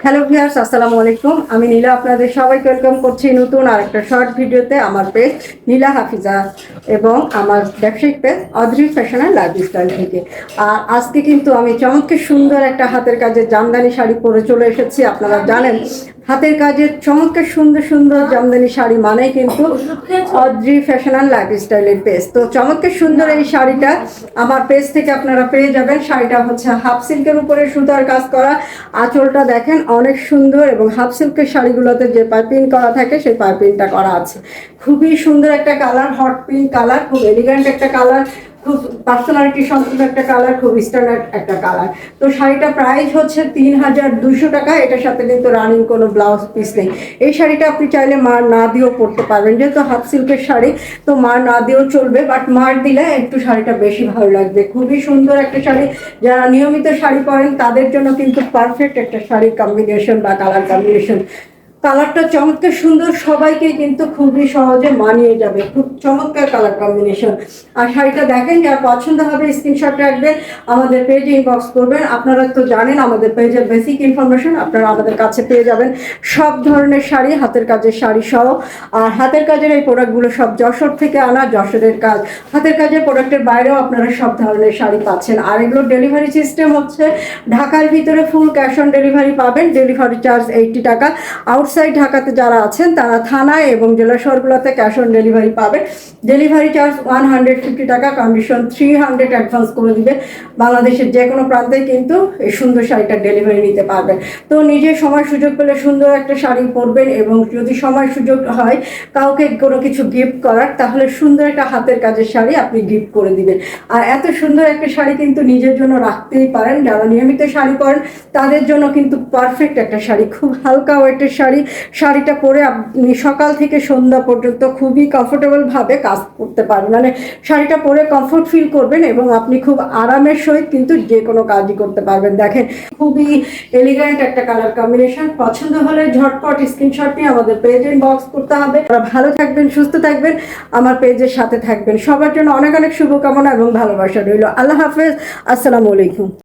Hello viewers, আসসালামু আলাইকুম। আমি নীলা, আপনাদের সবাইকে ওয়েলকাম করছি নতুন আর একটা শর্ট ভিডিওতে। আমার পেজ নীলা হাফিজা এবং আমার ব্যবসায়িক page Adri fashion and lifestyle থেকে। আর আজকে কিন্তু আমি চমৎকার সুন্দর একটা হাতের কাজের জামদানি শাড়ি পরে চলে এসেছি। আপনারা জানেন হাতের কাজের চমৎকার সুন্দর সুন্দর জামদানি শাড়ি মানেই কিন্তু অদ্রি ফ্যাশন অ্যান্ড লাইফস্টাইলের পেজ। তো চমৎকার সুন্দর এই শাড়িটা আমার পেজ থেকে আপনারা পেয়ে যাবেন। শাড়িটা হচ্ছে হাফ সিল্কের উপরে সুতার কাজ করা, আঁচলটা দেখেন অনেক সুন্দর, এবং হাফ সিল্কের শাড়িগুলোতে যে পাইপিং করা থাকে সেই পাইপিংটা করা আছে। খুবই সুন্দর একটা কালার, হট পিঙ্ক কালার, খুব এলিগেন্ট একটা কালার, খুব পার্সোনালিটি সম্পূর্ণ একটা কালার, খুব স্ট্যান্ডার্ড একটা কালার। তো শাড়িটা প্রাইস হচ্ছে ৩,২০০ টাকা। এটার সাথে কিন্তু রানিং কোনো ব্লাউজ পিস নেই। এই শাড়িটা আপনি চাইলে মার না দিয়েও পরতে পারবেন, যেহেতু হাফ সিল্কের শাড়ি তো মার না দিয়েও চলবে, বাট মার দিলে একটু শাড়িটা বেশি ভালো লাগবে। খুবই সুন্দর একটা শাড়ি, যারা নিয়মিত শাড়ি পরেন তাদের জন্য কিন্তু পারফেক্ট একটা শাড়ির কম্বিনেশন বা কালার কম্বিনেশন। কালারটা চমৎকার সুন্দর, সবাইকে কিন্তু খুবই সহজে মানিয়ে যাবে। খুব চমৎকার কালার কম্বিনেশন। আর শাড়িটা দেখেন, যার পছন্দ হবে স্ক্রিনশট রাখবেন, আমাদের পেজে ইনবক্স করবেন। আপনারা তো জানেন আমাদের পেজের বেসিক ইনফরমেশন আপনারা আমাদের কাছে পেয়ে যাবেন। সব ধরনের শাড়ি, হাতের কাজের শাড়ি সহ। আর হাতের কাজের এই প্রোডাক্টগুলো সব যশোর থেকে আনা, যশোরের কাজ। হাতের কাজের প্রোডাক্টের বাইরেও আপনারা সব ধরনের শাড়ি পাচ্ছেন। আর এগুলো ডেলিভারি সিস্টেম হচ্ছে ঢাকার ভিতরে ফুল ক্যাশ অন ডেলিভারি পাবেন। ডেলিভারি চার্জ 80 টাকা। আউটসাইড ঢাকাতে যারা আছেন তারা থানায় এবং জেলা শহরগুলোতে ক্যাশ অন ডেলিভারি পাবে। ডেলিভারি চার্জ 150 টাকা, কন্ডিশন 300 অ্যাডভান্স করে দিবে। বাংলাদেশের যে কোনো প্রান্তে কিন্তু এই সুন্দর শাড়িটা ডেলিভারি নিতে পারবেন। তো নিজের সময় সুযোগ পেলে সুন্দর একটা শাড়ি পরবেন, এবং যদি সময় সুযোগ হয় কাউকে কোনো কিছু গিফট করার, তাহলে সুন্দর একটা হাতের কাজের শাড়ি আপনি গিফট করে দিবেন। আর এত সুন্দর একটা শাড়ি কিন্তু নিজের জন্য রাখতেই পারেন। যারা নিয়মিত শাড়ি পরেন তাদের জন্য কিন্তু পারফেক্ট একটা শাড়ি, খুব হালকা ওয়েটের শাড়ি। শাড়িটা পরে আপনি সকাল থেকে সন্ধ্যা পর্যন্ত খুবই কমফোর্টেবলভাবে কাজ করতে পারবেন, মানে শাড়িটা পরে কমফোর্ট ফিল করবেন এবং আপনি খুব আরামের সহিত কিন্তু যে কোনো কাজই করতে পারবেন। দেখেন খুবই এলিগেন্ট একটা কালার কম্বিনেশন। পছন্দ হলে ঝটপট স্ক্রিনশট নিয়ে আমাদের পেজে ইনবক্স করতে হবে। ভালো থাকবেন, সুস্থ থাকবেন, আমার পেজের সাথে থাকবেন। সবার জন্য অনেক অনেক শুভকামনা এবং ভালোবাসা রইল। আল্লাহ হাফেজ, আসসালামু আলাইকুম।